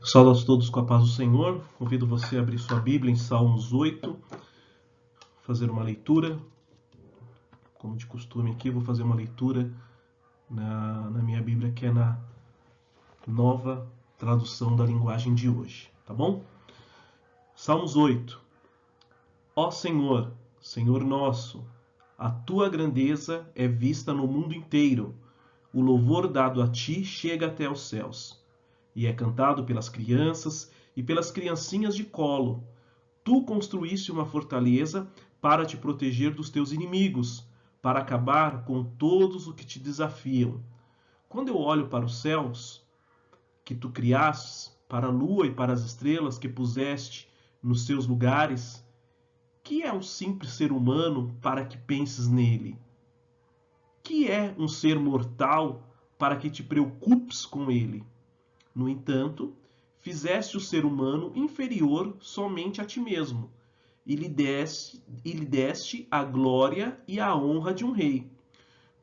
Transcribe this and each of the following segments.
Saúdo a todos com a paz do Senhor. Convido você a abrir sua Bíblia em Salmos 8, fazer uma leitura. Como de costume aqui, vou fazer uma leitura na minha Bíblia, que é na nova tradução da linguagem de hoje, tá bom? Salmos 8. Ó Senhor, Senhor nosso, a tua grandeza é vista no mundo inteiro. O louvor dado a ti chega até os céus. E é cantado pelas crianças e pelas criancinhas de colo. Tu construíste uma fortaleza para te proteger dos teus inimigos, para acabar com todos os que te desafiam. Quando eu olho para os céus que tu criastes, para a lua e para as estrelas que puseste nos seus lugares, que é um simples ser humano para que penses nele? Que é um ser mortal para que te preocupes com ele? No entanto, fizeste o ser humano inferior somente a ti mesmo, e lhe deste a glória e a honra de um rei.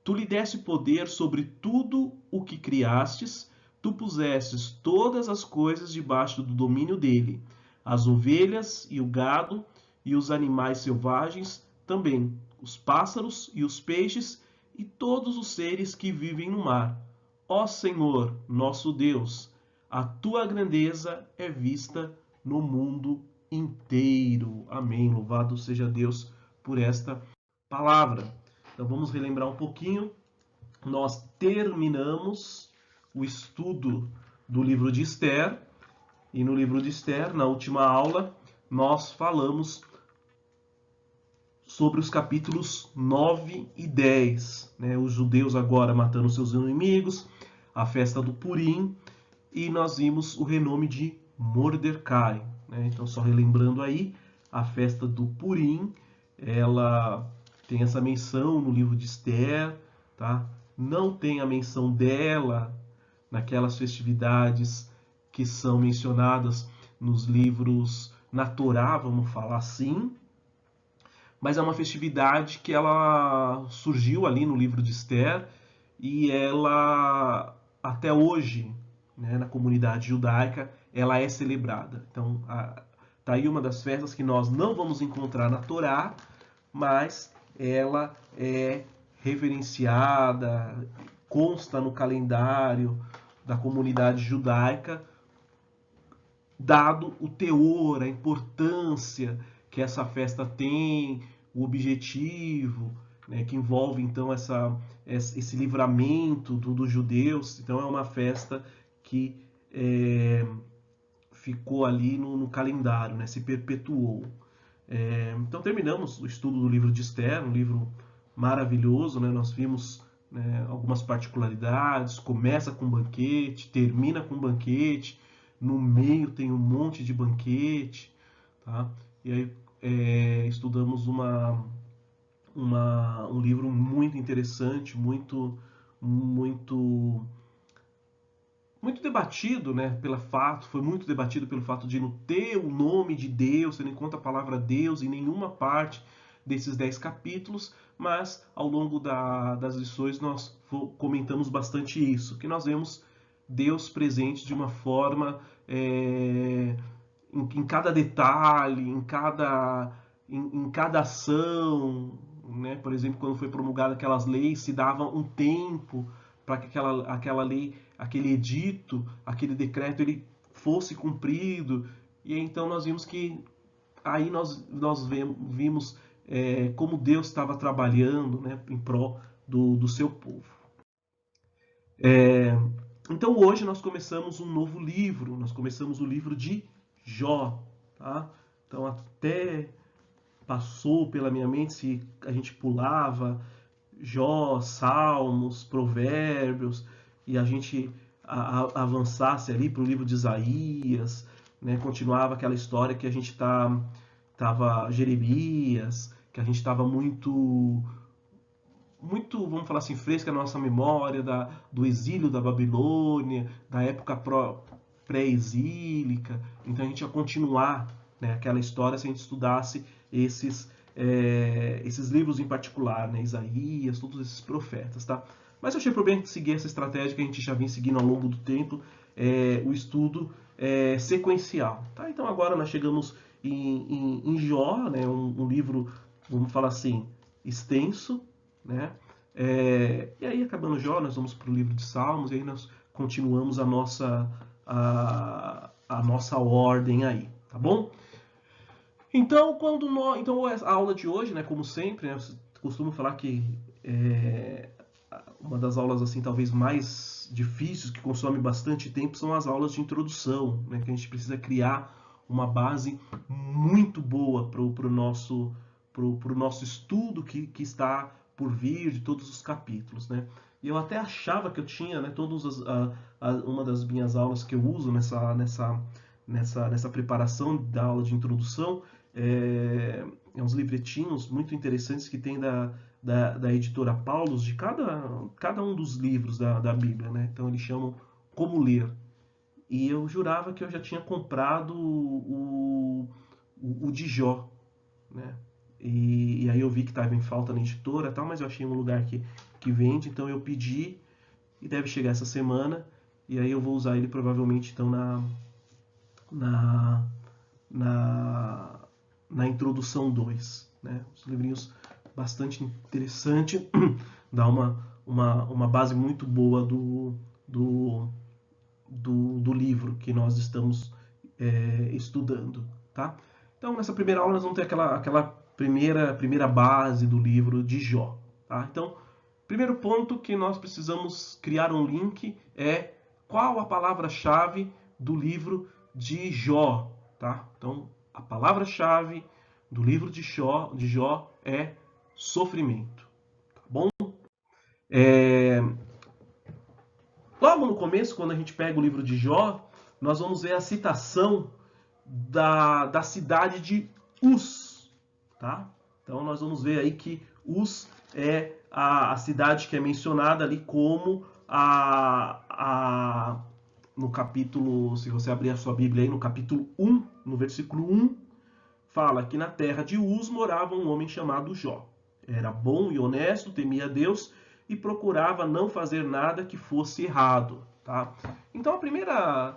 Tu lhe deste poder sobre tudo o que criastes, tu pusestes todas as coisas debaixo do domínio dele, as ovelhas e o gado e os animais selvagens, também os pássaros e os peixes e todos os seres que vivem no mar. Ó Senhor, nosso Deus, a tua grandeza é vista no mundo inteiro. Amém. Louvado seja Deus por esta palavra. Então vamos relembrar um pouquinho. Nós terminamos o estudo do livro de Esther. E no livro de Esther, na última aula, nós falamos sobre os capítulos 9 e 10. Os judeus agora matando seus inimigos, a festa do Purim, e nós vimos o renome de Mordecai. Então, só relembrando aí, a festa do Purim, ela tem essa menção no livro de Esther, tá? Não tem a menção dela naquelas festividades que são mencionadas nos livros, na Torá, vamos falar assim, mas é uma festividade que ela surgiu ali no livro de Esther e ela, até hoje, na comunidade judaica, ela é celebrada. Então, tá aí uma das festas que nós não vamos encontrar na Torá, mas ela é reverenciada, consta no calendário da comunidade judaica, dado o teor, a importância que essa festa tem, o objetivo, que envolve então esse livramento dos judeus. Então é uma festa que ficou ali no calendário, se perpetuou. Então terminamos o estudo do livro de Esther, um livro maravilhoso. Nós vimos algumas particularidades. Começa com banquete, termina com banquete, no meio tem um monte de banquete, tá? E aí estudamos um livro muito interessante, muito debatido, foi muito debatido pelo fato de não ter o nome de Deus, tendo em conta a palavra Deus em nenhuma parte desses 10 capítulos, mas ao longo das lições nós comentamos bastante isso, que nós vemos Deus presente de uma forma em cada detalhe, em cada ação, Por exemplo, quando foi promulgada aquelas leis, se dava um tempo para que aquela lei, aquele edito, aquele decreto, ele fosse cumprido. E então nós vimos que aí nós vimos como Deus estava trabalhando, em prol do seu povo. Então hoje nós começamos um novo livro, nós começamos o livro de Jó, tá? Então até passou pela minha mente se a gente pulava Jó, Salmos, Provérbios, e a gente avançasse ali para o livro de Isaías, continuava aquela história que a gente tava Jeremias, que a gente estava muito, vamos falar assim, fresca na nossa memória do exílio da Babilônia, da época pré-exílica. Então a gente ia continuar aquela história se a gente estudasse esses livros em particular, Isaías, todos esses profetas, tá? Mas eu achei por bem seguir essa estratégia que a gente já vem seguindo ao longo do tempo, o estudo sequencial. Tá? Então agora nós chegamos em Jó, né? Um livro, vamos falar assim, extenso, né? E aí, acabando Jó, nós vamos para o livro de Salmos, e aí nós continuamos a nossa ordem aí, tá bom? Então, então a aula de hoje, né, como sempre, né, eu costumo falar que uma das aulas assim talvez mais difíceis, que consome bastante tempo, são as aulas de introdução, né, que a gente precisa criar uma base muito boa para o nosso estudo que está por vir de todos os capítulos, né? E eu até achava que eu tinha, né, uma das minhas aulas que eu uso nessa preparação da aula de introdução, uns livretinhos muito interessantes que tem da editora Paulus, de cada um dos livros da Bíblia, né? Então eles chamam Como Ler. E eu jurava que eu já tinha comprado o de Jó, né? E aí eu vi que estava em falta na editora, tal, mas eu achei um lugar que vende, então eu pedi e deve chegar essa semana. E aí eu vou usar ele provavelmente então na introdução 2, né? Os livrinhos bastante interessante, dá uma base muito boa do livro que nós estamos estudando, tá? Então, nessa primeira aula nós vamos ter aquela primeira base do livro de Jó, tá? Então, primeiro ponto que nós precisamos criar um link é qual a palavra-chave do livro de Jó, tá? Então, a palavra-chave do livro de Jó é sofrimento, tá bom? Logo no começo, quando a gente pega o livro de Jó, nós vamos ver a citação da cidade de Uz, tá? Então nós vamos ver aí que Uz é a cidade que é mencionada ali como no capítulo, se você abrir a sua Bíblia aí, no capítulo 1, no versículo 1, fala que na terra de Uz morava um homem chamado Jó. Era bom e honesto, temia Deus e procurava não fazer nada que fosse errado, tá? Então a primeira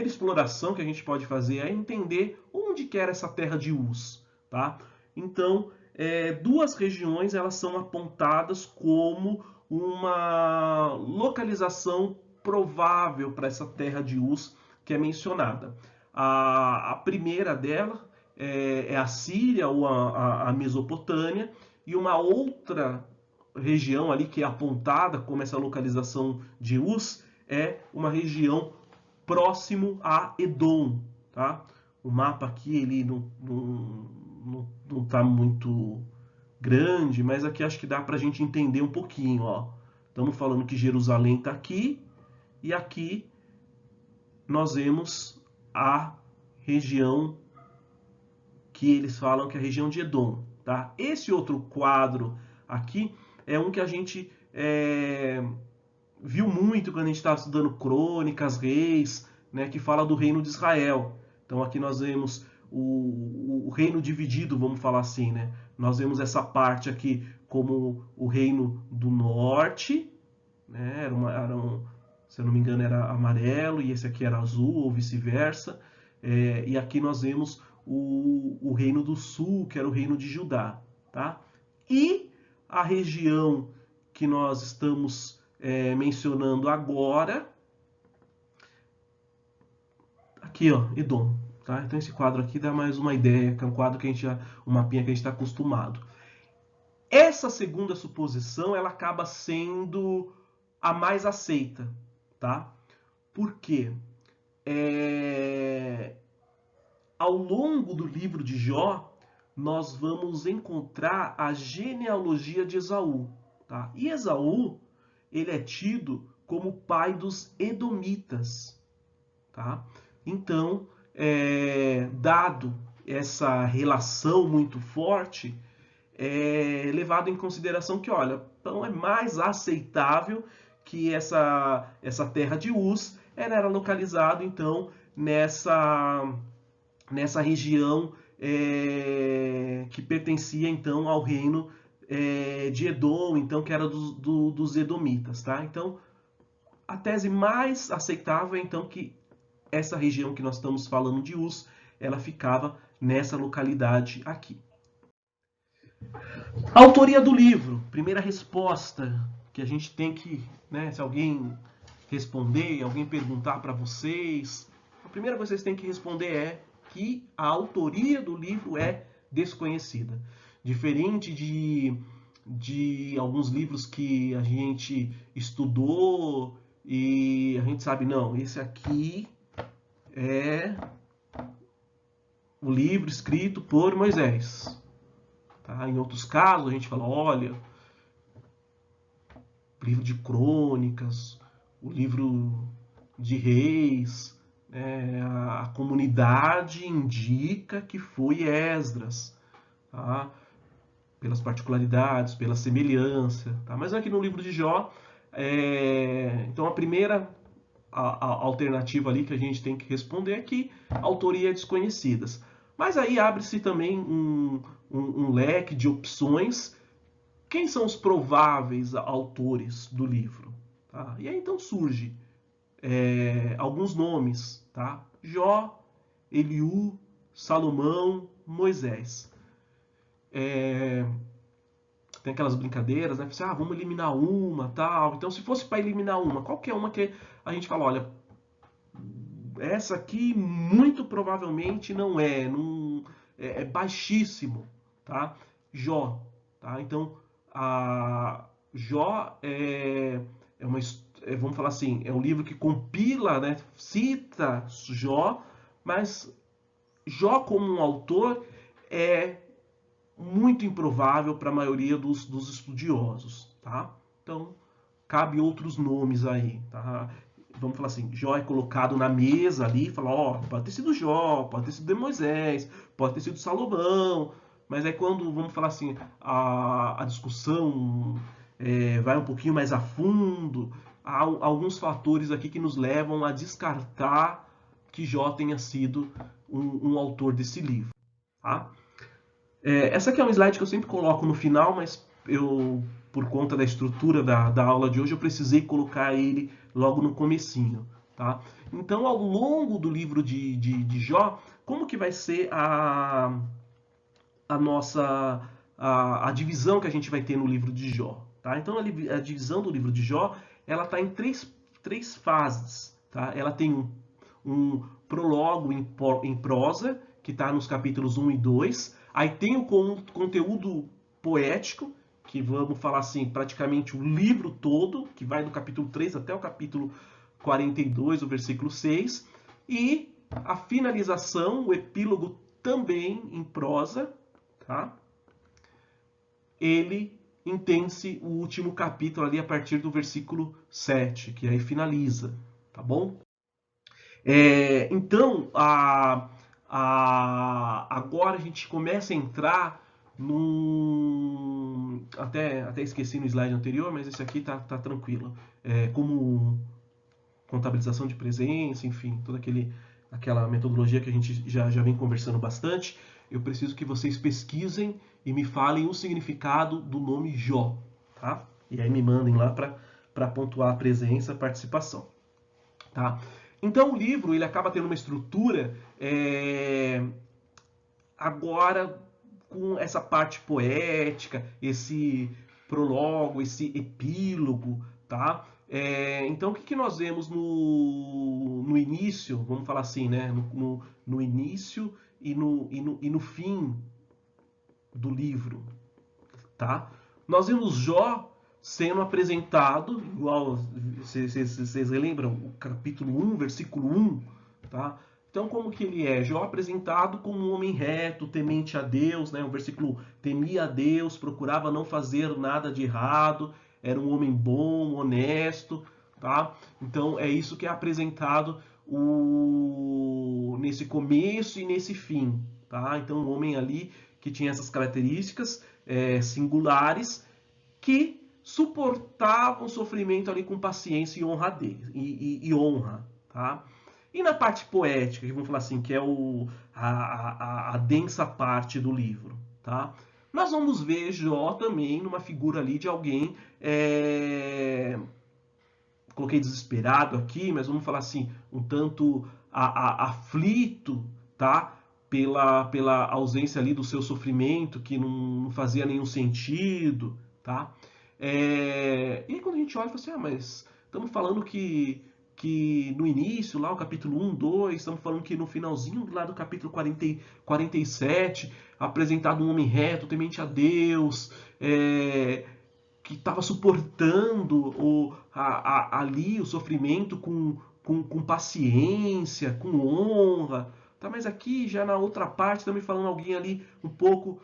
exploração que a gente pode fazer é entender onde que era essa terra de Uz, tá? Então, duas regiões elas são apontadas como uma localização provável para essa terra de Uz que é mencionada. A primeira dela é a Síria ou a Mesopotâmia, e uma outra região ali que é apontada como essa localização de Uz é uma região próximo a Edom, tá? O mapa aqui ele não está muito grande, mas aqui acho que dá para a gente entender um pouquinho, ó. Estamos falando que Jerusalém está aqui e aqui nós vemos a região que eles falam que é a região de Edom, tá? Esse outro quadro aqui é um que a gente viu muito quando a gente estava estudando Crônicas, Reis, né, que fala do reino de Israel. Então aqui nós vemos o reino dividido, vamos falar assim, né? Nós vemos essa parte aqui como o reino do norte, né? Se eu não me engano era amarelo e esse aqui era azul ou vice-versa. E aqui nós vemos o reino do sul, que era o reino de Judá, tá? E a região que nós estamos mencionando agora, aqui ó, Edom, tá? Então esse quadro aqui dá mais uma ideia, que é um quadro que um mapinha que a gente está acostumado. Essa segunda suposição, ela acaba sendo a mais aceita, tá? Por quê? Ao longo do livro de Jó, nós vamos encontrar a genealogia de Esaú, tá? E Esaú, ele é tido como pai dos Edomitas, tá? Então, dado essa relação muito forte, é levado em consideração que, olha, então é mais aceitável que essa terra de Uz era localizada, então, nessa região que pertencia, então, ao reino de Edom, então, que era dos Edomitas, tá? Então, a tese mais aceitável é então que essa região que nós estamos falando de Uz, ela ficava nessa localidade aqui. A autoria do livro, primeira resposta que a gente tem que, né, se alguém responder, alguém perguntar para vocês, a primeira coisa que vocês têm que responder é que a autoria do livro é desconhecida. Diferente de alguns livros que a gente estudou e a gente sabe, não, esse aqui é o livro escrito por Moisés. Tá? Em outros casos, a gente fala, olha, o livro de crônicas, o livro de reis, a comunidade indica que foi Esdras, tá? Pelas particularidades, pela semelhança. Tá? Mas aqui no livro de Jó, então a primeira a alternativa ali que a gente tem que responder é que autoria é desconhecidas. Mas aí abre-se também um leque de opções. Quem são os prováveis autores do livro? Tá? E aí então surge alguns nomes, tá? Jó, Eliú, Salomão, Moisés. Tem aquelas brincadeiras, né? Você, vamos eliminar uma, tal. Então, se fosse para eliminar uma, qual que é uma que a gente fala, olha, essa aqui muito provavelmente não é baixíssimo, tá? Jó, tá? Então, a Jó vamos falar assim, é um livro que compila, né? Cita Jó, mas Jó como um autor é muito improvável para a maioria dos estudiosos, tá? Então, cabe outros nomes aí, tá? Vamos falar assim, Jó é colocado na mesa ali, fala, pode ter sido Jó, pode ter sido de Moisés, pode ter sido Salomão, mas é quando, vamos falar assim, a discussão vai um pouquinho mais a fundo, há alguns fatores aqui que nos levam a descartar que Jó tenha sido um autor desse livro, tá? Essa aqui é um slide que eu sempre coloco no final, mas eu, por conta da estrutura da aula de hoje, eu precisei colocar ele logo no comecinho, tá? Então, ao longo do livro de Jó, como que vai ser a nossa a divisão que a gente vai ter no livro de Jó, tá? Então, a divisão do livro de Jó, ela está em três fases, tá? Ela tem um prólogo em prosa, que está nos capítulos 1 e 2. Aí tem o conteúdo poético, que vamos falar assim, praticamente o livro todo, que vai do capítulo 3 até o capítulo 42, o versículo 6. E a finalização, o epílogo também em prosa, tá? Ele entende-se o último capítulo ali a partir do versículo 7, que aí finaliza, tá bom? Então, agora a gente começa a entrar num... Até esqueci no slide anterior, mas esse aqui tá tranquilo. Como contabilização de presença, enfim, toda aquela metodologia que a gente já vem conversando bastante. Eu preciso que vocês pesquisem e me falem o significado do nome Jó, tá? E aí me mandem lá para pontuar a presença, a participação, tá? Então o livro ele acaba tendo uma estrutura agora com essa parte poética, esse prólogo, esse epílogo, tá? Então o que nós vemos no início, vamos falar assim, né? No início e no fim do livro, tá? Nós vemos Jó sendo apresentado, igual vocês relembram, o capítulo 1, versículo 1, tá? Então, como que ele é? Jó apresentado como um homem reto, temente a Deus, né? O versículo temia a Deus, procurava não fazer nada de errado, era um homem bom, honesto, tá? Então, é isso que é apresentado nesse começo e nesse fim, tá? Então, um homem ali que tinha essas características singulares que suportavam o sofrimento ali com paciência e honra, tá? E na parte poética, que vamos falar assim, que é a densa parte do livro, tá? Nós vamos ver Jó também numa figura ali de alguém coloquei desesperado aqui, mas vamos falar assim, um tanto aflito, tá? Pela ausência ali do seu sofrimento, que não fazia nenhum sentido, tá? E aí quando a gente olha e fala assim, mas estamos falando que no início, lá o capítulo 1, 2, estamos falando que no finalzinho lá do capítulo 47, apresentado um homem reto, temente a Deus, que estava suportando ali o sofrimento com paciência, com honra. Tá, mas aqui, já na outra parte, também falando alguém ali um pouco,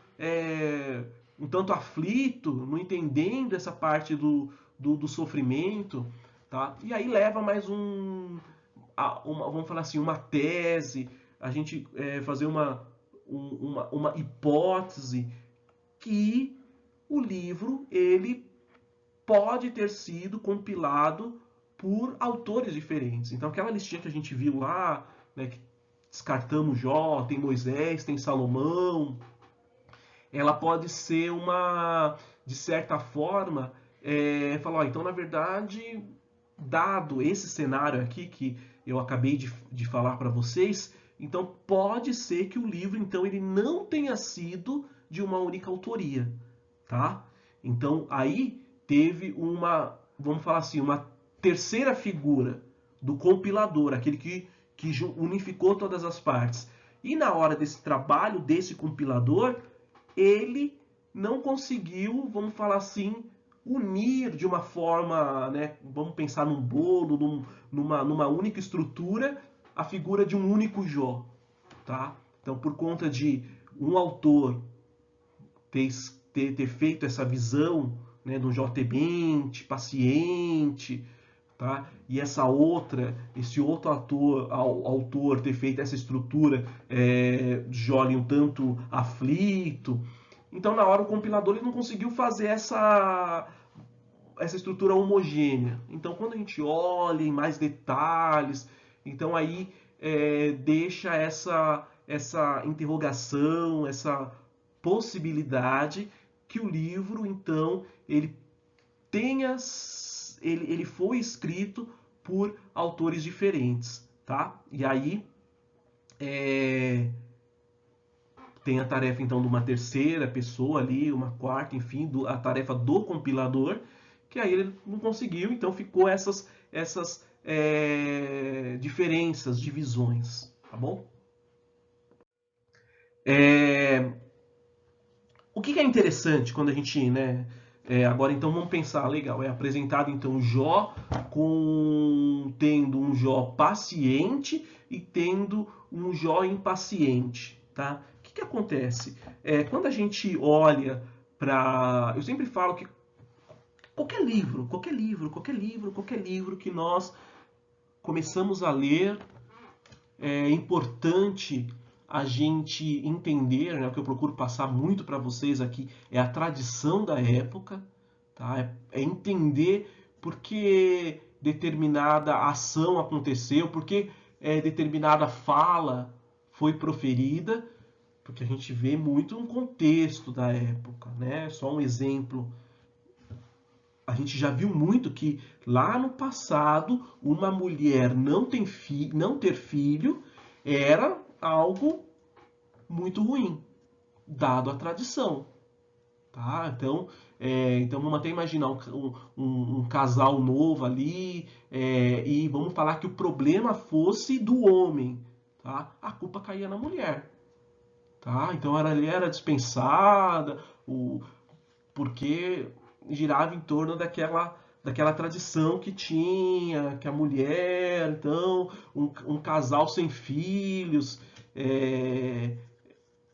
um tanto aflito, não entendendo essa parte do sofrimento. Tá? E aí leva mais vamos falar assim, uma tese, a gente fazer uma hipótese que o livro ele pode ter sido compilado por autores diferentes. Então aquela listinha que a gente viu lá, né, que descartamos Jó, tem Moisés, tem Salomão, ela pode ser de certa forma, falar, ó, então na verdade, dado esse cenário aqui que eu acabei de falar para vocês, então pode ser que o livro então ele não tenha sido de uma única autoria, tá? Então aí teve vamos falar assim, uma terceira figura do compilador, aquele que unificou todas as partes. E na hora desse trabalho desse compilador, ele não conseguiu, vamos falar assim, unir de uma forma, né, vamos pensar num bolo, numa única estrutura, a figura de um único Jó. Tá? Então, por conta de um autor ter feito essa visão, né, do Jó temente, paciente, tá? E esse outro autor ter feito essa estrutura de Jó um tanto aflito. Então, na hora, o compilador ele não conseguiu fazer essa estrutura homogênea. Então, quando a gente olha em mais detalhes, então aí deixa essa interrogação, essa possibilidade que o livro, então, ele foi escrito por autores diferentes, tá? E aí tem a tarefa então de uma terceira pessoa ali, uma quarta, enfim, a tarefa do compilador, que aí ele não conseguiu, então ficou essas diferenças, divisões, tá bom? O que é interessante quando a gente, né? Agora então vamos pensar, legal, é apresentado então Jó tendo um Jó paciente e tendo um Jó impaciente, tá? O que acontece? Quando a gente olha para, eu sempre falo que qualquer livro que nós começamos a ler, é importante a gente entender, né, o que eu procuro passar muito para vocês aqui é a tradição da época, tá? É entender por que determinada ação aconteceu, por que determinada fala foi proferida, porque a gente vê muito um contexto da época, né? Só um exemplo. A gente já viu muito que lá no passado uma mulher não ter filho era algo muito ruim, dado a tradição. Tá? Então vamos até imaginar um casal novo ali e vamos falar que o problema fosse do homem. Tá? A culpa caía na mulher. Tá? Então ela era dispensada, porque girava em torno daquela tradição que tinha, que a mulher, então, um casal sem filhos,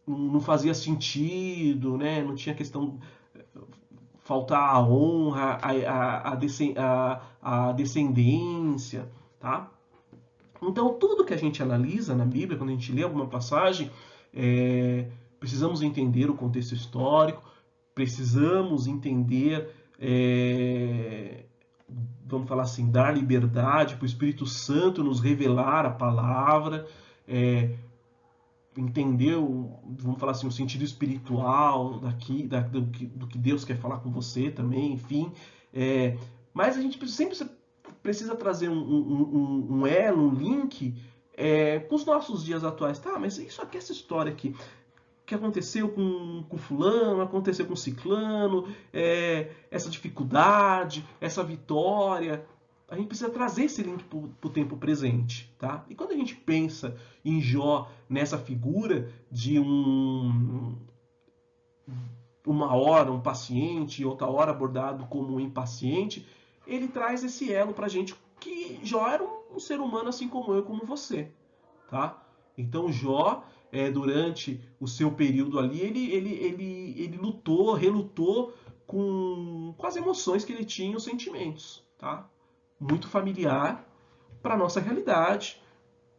não fazia sentido, né? Não tinha questão faltar a honra, a descendência, tá? Então, tudo que a gente analisa na Bíblia, quando a gente lê alguma passagem, precisamos entender o contexto histórico, precisamos entender, vamos falar assim, dar liberdade para o Espírito Santo nos revelar a palavra, entender, vamos falar assim, o sentido espiritual do que Deus quer falar com você também, enfim. Mas a gente sempre precisa trazer um elo, um link com os nossos dias atuais. Tá, mas isso aqui, essa história aqui, que aconteceu com fulano, aconteceu com ciclano, essa dificuldade, essa vitória. A gente precisa trazer esse link para o tempo presente, tá? E quando a gente pensa em Jó nessa figura de uma hora um paciente e outra hora abordado como um impaciente, ele traz esse elo para a gente que Jó era um ser humano assim como eu e como você, tá? Então Jó, durante o seu período ali, ele lutou, relutou com as emoções que ele tinha, os sentimentos, tá? Muito familiar para a nossa realidade,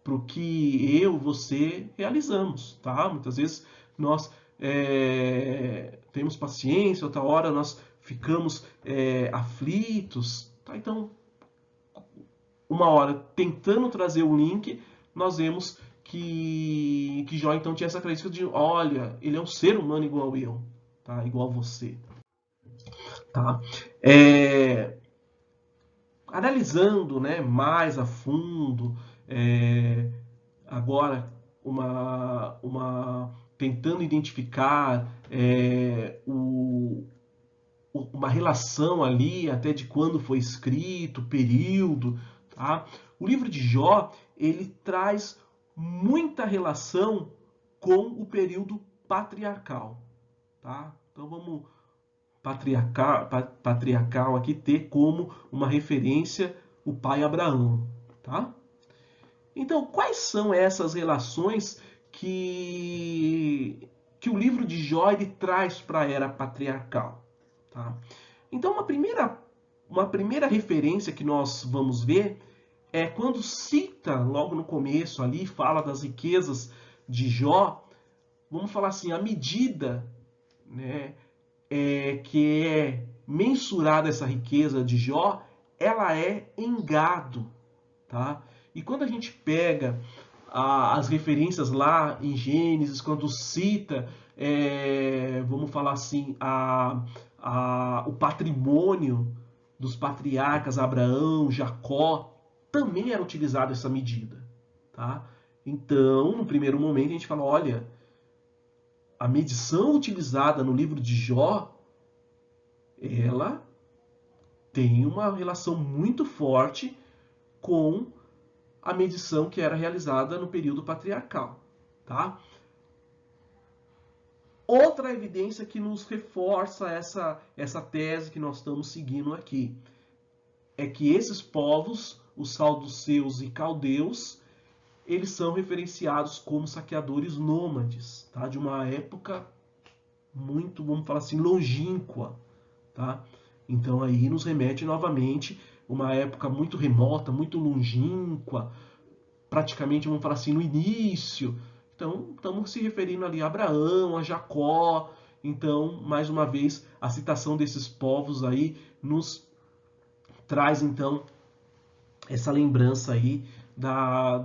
para o que eu, você realizamos, tá? Muitas vezes nós temos paciência, outra hora nós ficamos aflitos, tá? Então, uma hora tentando trazer o link, nós vemos que Jó então tinha essa característica de, olha, ele é um ser humano igual eu, tá? Igual você, tá? Analisando, né, mais a fundo, agora tentando identificar uma relação ali até de quando foi escrito, período, tá? O livro de Jó, ele traz muita relação com o período patriarcal, tá? Então vamos patriarcal aqui ter como uma referência o pai Abraão, tá? Então, quais são essas relações que o livro de Jó ele traz para a era patriarcal? Tá? Então, uma primeira referência que nós vamos ver é quando cita, logo no começo ali, fala das riquezas de Jó, vamos falar assim, a medida, né, que é mensurada essa riqueza de Jó, ela é em gado, tá? E quando a gente pega as referências lá em Gênesis, quando cita, vamos falar assim, o patrimônio dos patriarcas Abraão, Jacó, também era utilizada essa medida, tá? Então, no primeiro momento, a gente fala, olha, a medição utilizada no livro de Jó, ela tem uma relação muito forte com a medição que era realizada no período patriarcal, tá? Outra evidência que nos reforça essa tese que nós estamos seguindo aqui é que esses povos, os saduceus e caldeus, eles são referenciados como saqueadores nômades, tá? De uma época muito, vamos falar assim, longínqua, tá? Então aí nos remete novamente uma época muito remota, muito longínqua, praticamente, vamos falar assim, no início. Então, estamos se referindo ali a Abraão, a Jacó. Então, mais uma vez, a citação desses povos aí nos traz, então, essa lembrança aí da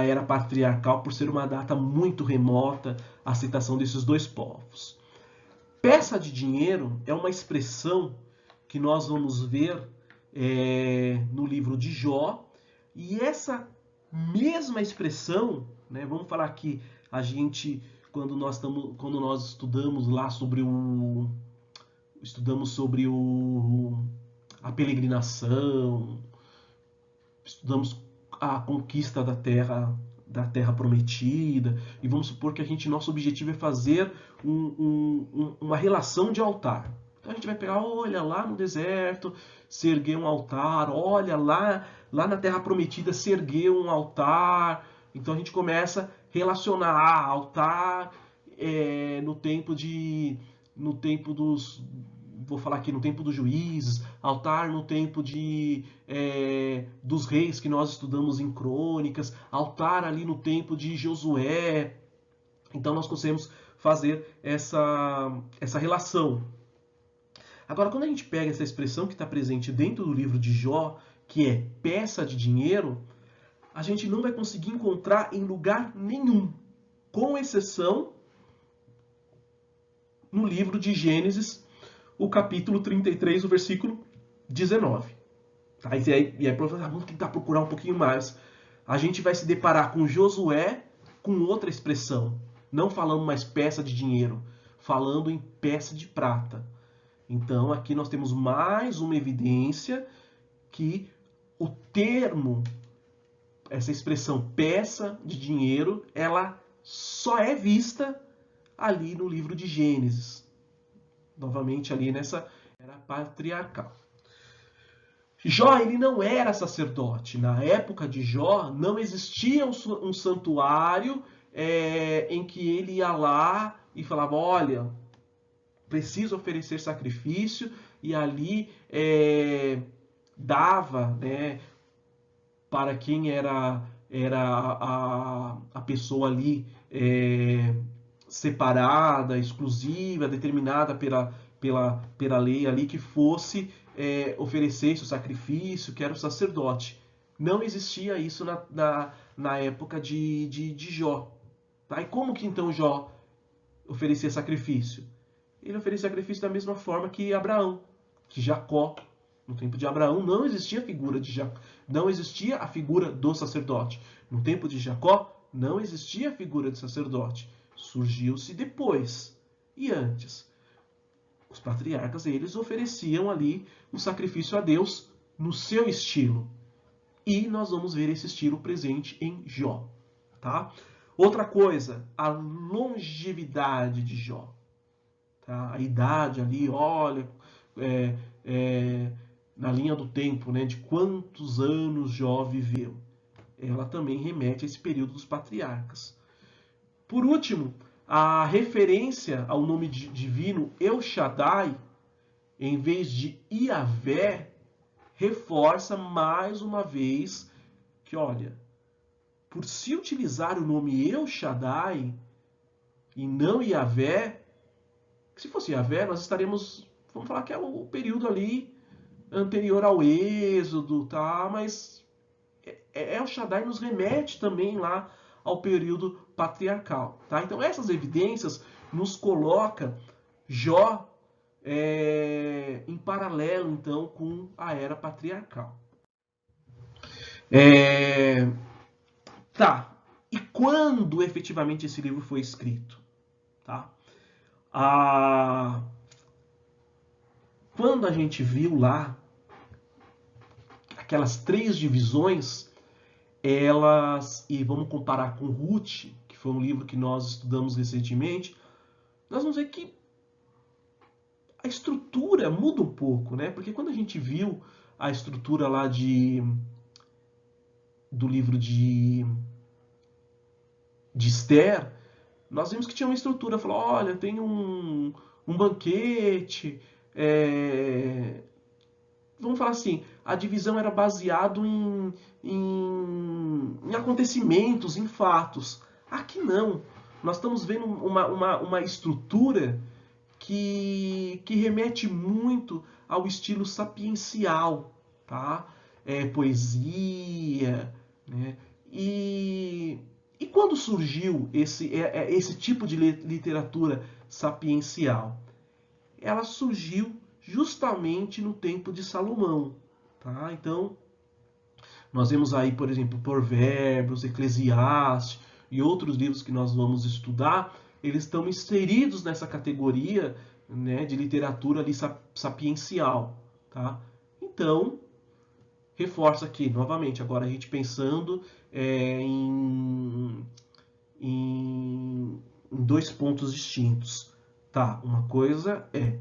era patriarcal, por ser uma data muito remota, a citação desses dois povos. Peça de dinheiro é uma expressão que nós vamos ver no livro de Jó, e essa mesma expressão, né, vamos falar aqui, a gente, quando nós estudamos lá sobre a peregrinação, estudamos a conquista da terra prometida, e vamos supor que nosso objetivo é fazer uma relação de altar. Então a gente vai pegar, olha lá no deserto, se erguer um altar, olha lá na terra prometida se ergueu um altar. Então a gente começa a relacionar altar no tempo dos, vou falar aqui, no tempo dos juízes, altar no tempo dos reis que nós estudamos em crônicas, altar ali no tempo de Josué. Então nós conseguimos fazer essa relação. Agora, quando a gente pega essa expressão que está presente dentro do livro de Jó, que é peça de dinheiro, a gente não vai conseguir encontrar em lugar nenhum, com exceção no livro de Gênesis, o capítulo 33, o versículo 19. Tá? E aí vamos tentar procurar um pouquinho mais. A gente vai se deparar com Josué com outra expressão. Não falando mais peça de dinheiro, falando em peça de prata. Então aqui nós temos mais uma evidência que o termo, essa expressão peça de dinheiro, ela só é vista ali no livro de Gênesis. Novamente ali nessa era patriarcal. Jó, ele não era sacerdote. Na época de Jó, não existia um santuário em que ele ia lá e falava, olha, preciso oferecer sacrifício, e ali dava, né, para quem era a pessoa ali separada, exclusiva, determinada pela lei ali, que fosse oferecer o sacrifício, que era o sacerdote. Não existia isso na época de Jó. Tá? E como que então Jó oferecia sacrifício? Ele oferecia sacrifício da mesma forma que Abraão, que Jacó. No tempo de Abraão não existia a figura de Jacó, não existia a figura do sacerdote. No tempo de Jacó não existia a figura de sacerdote. Surgiu-se depois. E antes? Os patriarcas, eles ofereciam ali o sacrifício a Deus no seu estilo. E nós vamos ver esse estilo presente em Jó. Tá? Outra coisa, a longevidade de Jó. Tá? A idade ali, olha, na linha do tempo, né, de quantos anos Jó viveu. Ela também remete a esse período dos patriarcas. Por último, a referência ao nome divino El Shaddai, em vez de Iavé, reforça mais uma vez que, olha, por se utilizar o nome El Shaddai e não Iavé, se fosse Iavé, nós estaríamos, vamos falar que é o período ali anterior ao Êxodo, tá? Mas El Shaddai nos remete também lá ao período patriarcal, tá? Então essas evidências nos coloca Jó em paralelo então com a era patriarcal. Tá. E quando efetivamente esse livro foi escrito, tá? Quando a gente viu lá aquelas 3 divisões, elas, e vamos comparar com Ruth, que foi um livro que nós estudamos recentemente, nós vamos ver que a estrutura muda um pouco, né? Porque quando a gente viu a estrutura lá do livro de Esther, nós vimos que tinha uma estrutura, falou, olha, tem um banquete, vamos falar assim, a divisão era baseado em acontecimentos, em fatos. Aqui não. Nós estamos vendo uma estrutura que remete muito ao estilo sapiencial, tá? Poesia, né? E quando surgiu esse tipo de literatura sapiencial? Ela surgiu justamente no tempo de Salomão. Tá? Então, nós vemos aí, por exemplo, Provérbios, Eclesiastes e outros livros que nós vamos estudar, eles estão inseridos nessa categoria, né, de literatura ali sapiencial. Tá? Então, reforça aqui, novamente, agora a gente pensando em 2 pontos distintos. Tá, uma coisa é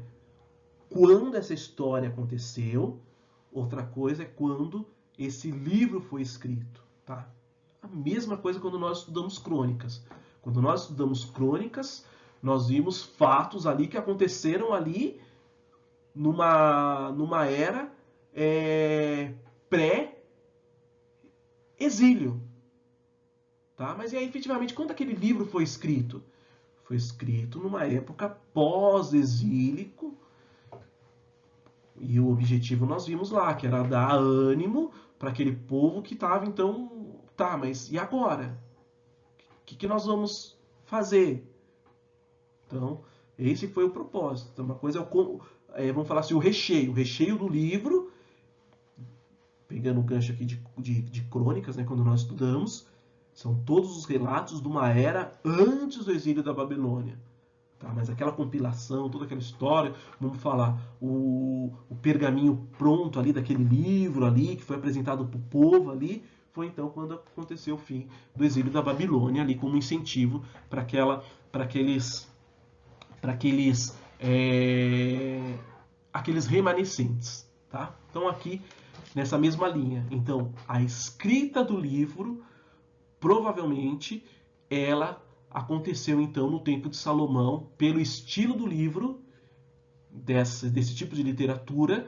quando essa história aconteceu, outra coisa é quando esse livro foi escrito. Tá? A mesma coisa quando nós estudamos crônicas. Quando nós estudamos crônicas, nós vimos fatos ali que aconteceram ali numa era pré-exílio. Tá? Mas e aí, efetivamente, quando aquele livro foi escrito? Foi escrito numa época pós-exílico, e o objetivo nós vimos lá, que era dar ânimo para aquele povo que estava, então, tá, mas e agora? O que nós vamos fazer? Então, esse foi o propósito. Então, uma coisa é vamos falar assim, o recheio do livro pegando o gancho aqui de crônicas, né, quando nós estudamos, são todos os relatos de uma era antes do exílio da Babilônia. Tá? Mas aquela compilação, toda aquela história, vamos falar, o pergaminho pronto ali daquele livro ali, que foi apresentado para o povo ali, foi então quando aconteceu o fim do exílio da Babilônia ali, como incentivo para aqueles aqueles remanescentes. Tá? Então aqui, nessa mesma linha. Então, a escrita do livro, provavelmente, ela aconteceu então no tempo de Salomão, pelo estilo do livro, desse tipo de literatura,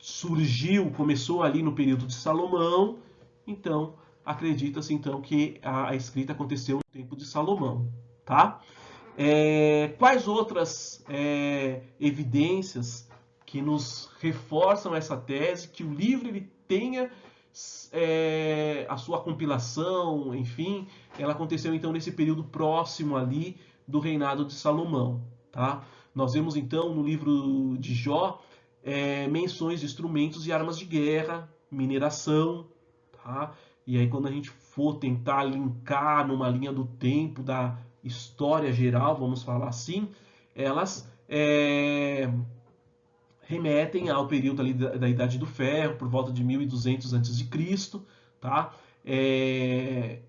surgiu, começou ali no período de Salomão, então acredita-se então que a escrita aconteceu no tempo de Salomão, tá? Quais outras evidências que nos reforçam essa tese que o livro ele tenha a sua compilação, enfim, ela aconteceu então nesse período próximo ali do reinado de Salomão, tá? Nós vemos então no livro de Jó menções de instrumentos e armas de guerra, mineração, tá? E aí quando a gente for tentar linkar numa linha do tempo da história geral, vamos falar assim, elas remetem ao período ali da Idade do Ferro, por volta de 1200 a.C., tá? E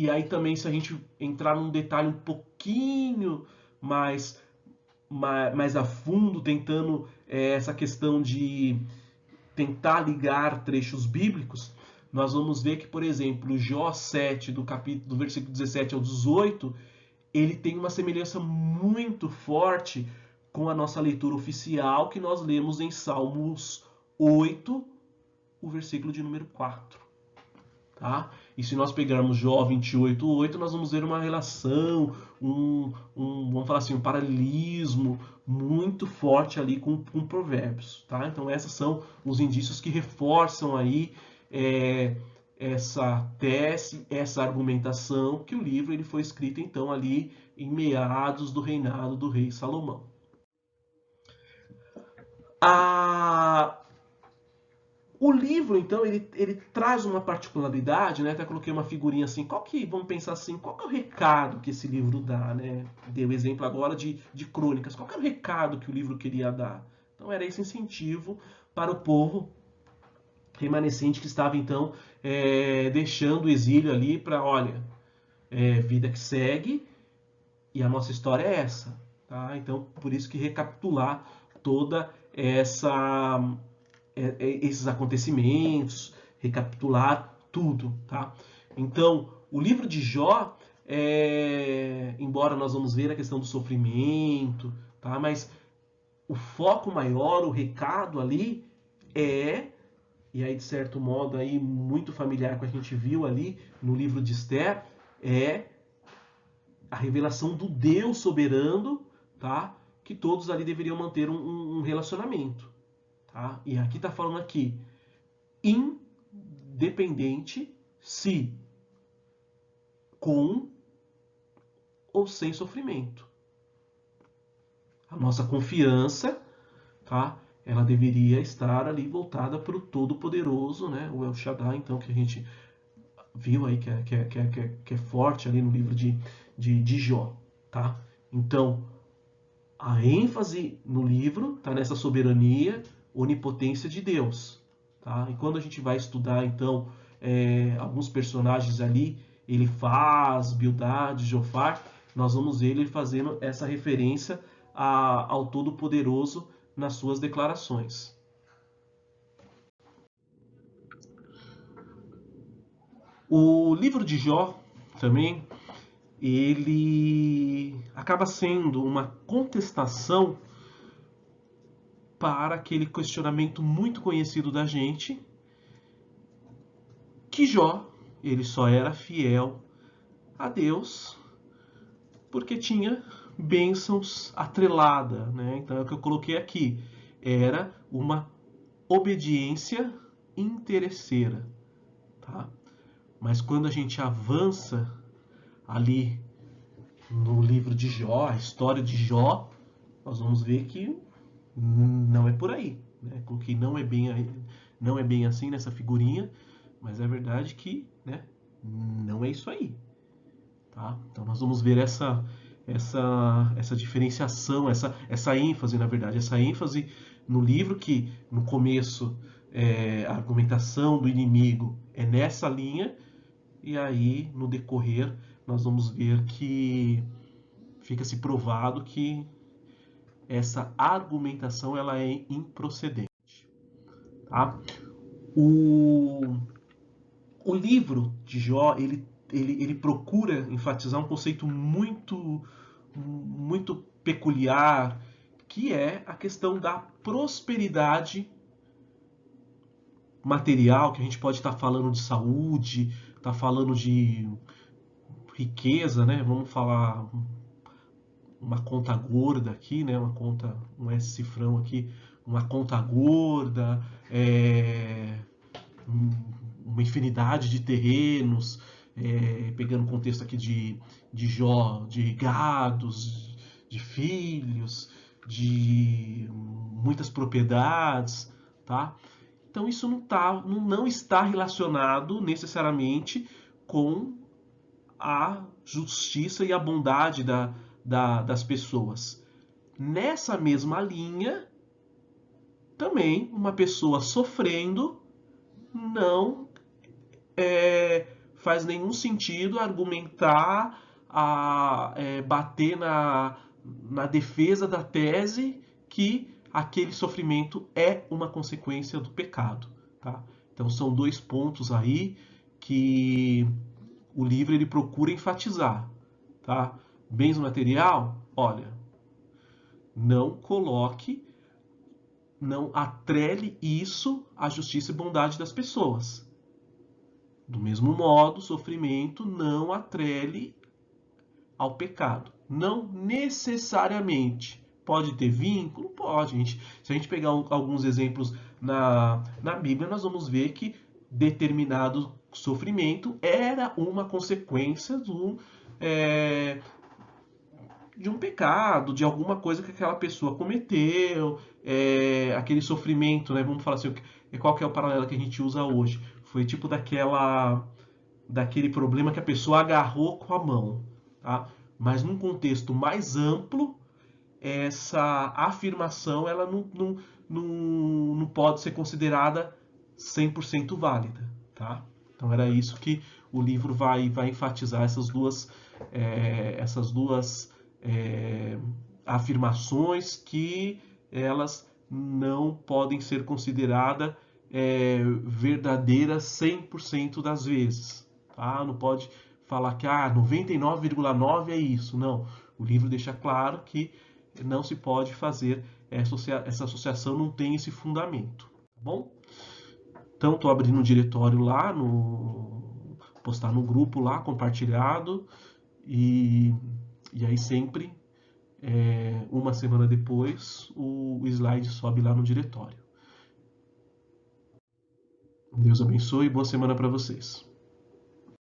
aí também, se a gente entrar num detalhe um pouquinho mais a fundo, tentando essa questão de tentar ligar trechos bíblicos, nós vamos ver que, por exemplo, Jó 7, do versículo 17 ao 18, ele tem uma semelhança muito forte com a nossa leitura oficial que nós lemos em Salmos 8, o versículo de número 4. Tá? E se nós pegarmos Jó 28:8, nós vamos ver uma relação, vamos falar assim, um paralelismo muito forte ali com Provérbios. Tá? Então esses são os indícios que reforçam aí essa tese, essa argumentação que o livro ele foi escrito então ali em meados do reinado do rei Salomão. O livro, então, ele traz uma particularidade, né? Até coloquei uma figurinha assim, vamos pensar assim, qual que é o recado que esse livro dá, né? Dei o exemplo agora de crônicas, qual que é o recado que o livro queria dar? Então era esse incentivo para o povo remanescente que estava, então, deixando o exílio ali para, olha, vida que segue e a nossa história é essa, tá? Então, por isso que recapitular toda esses acontecimentos, recapitular tudo, tá? Então, o livro de Jó, embora nós vamos ver a questão do sofrimento, tá? Mas o foco maior, o recado ali e aí de certo modo aí muito familiar com o que a gente viu ali no livro de Esther, a revelação do Deus soberano, tá? Que todos ali deveriam manter um relacionamento. Tá? E aqui está falando aqui, independente se com ou sem sofrimento. A nossa confiança, tá? Ela deveria estar ali voltada para o Todo-Poderoso, né? O El Shaddai, então, que a gente viu aí que é forte ali no livro de Jó, tá? Então, a ênfase no livro está nessa soberania, onipotência de Deus. Tá? E quando a gente vai estudar, então, alguns personagens ali, Elifaz, Bildad, Jofar, nós vamos ver ele fazendo essa referência ao Todo-Poderoso nas suas declarações. O livro de Jó, também, ele acaba sendo uma contestação para aquele questionamento muito conhecido da gente, que Jó, ele só era fiel a Deus porque tinha bênçãos atrelada, né? Então é o que eu coloquei aqui, era uma obediência interesseira, tá? Mas quando a gente avança ali no livro de Jó, a história de Jó, nós vamos ver que não é por aí, né? Com que não é bem não é bem assim nessa figurinha, mas é verdade que, né, não é isso aí. Tá? Então nós vamos ver essa diferenciação, essa ênfase, na verdade, essa ênfase no livro que no começo a argumentação do inimigo é nessa linha, e aí no decorrer nós vamos ver que fica-se provado que essa argumentação ela é improcedente. Tá? O livro de Jó, ele procura enfatizar um conceito muito peculiar, que é a questão da prosperidade material, que a gente pode estar falando de saúde, estar falando de riqueza, né? Vamos falar uma conta gorda aqui, né? Um S cifrão aqui, uma conta gorda, uma infinidade de terrenos, pegando o contexto aqui de Jó, de gados, de filhos, de muitas propriedades, tá? Então isso não está relacionado necessariamente com a justiça e a bondade das pessoas. Nessa mesma linha, também uma pessoa sofrendo não faz nenhum sentido argumentar, bater na defesa da tese que aquele sofrimento é uma consequência do pecado. Tá? Então são dois pontos aí que o livro ele procura enfatizar. Tá? Bens material, olha, não coloque, não atrele isso à justiça e bondade das pessoas. Do mesmo modo, o sofrimento não atrele ao pecado. Não necessariamente. Pode ter vínculo? Pode. Se a gente pegar alguns exemplos na Bíblia, nós vamos ver que determinado sofrimento era uma consequência de um pecado, de alguma coisa que aquela pessoa cometeu, aquele sofrimento, né? Vamos falar assim, qual que é o paralelo que a gente usa hoje? Foi tipo daquele problema que a pessoa agarrou com a mão, tá? Mas num contexto mais amplo, essa afirmação ela não pode ser considerada 100% válida, tá? Então era isso que o livro vai enfatizar, essas duas afirmações que elas não podem ser consideradas verdadeiras 100% das vezes. Tá? Não pode falar que 99,9% é isso. Não. O livro deixa claro que não se pode fazer essa associação, não tem esse fundamento. Tá bom? Então, estou abrindo um diretório lá, postar no grupo lá, compartilhado, e aí sempre, uma semana depois, o slide sobe lá no diretório. Deus abençoe e boa semana para vocês.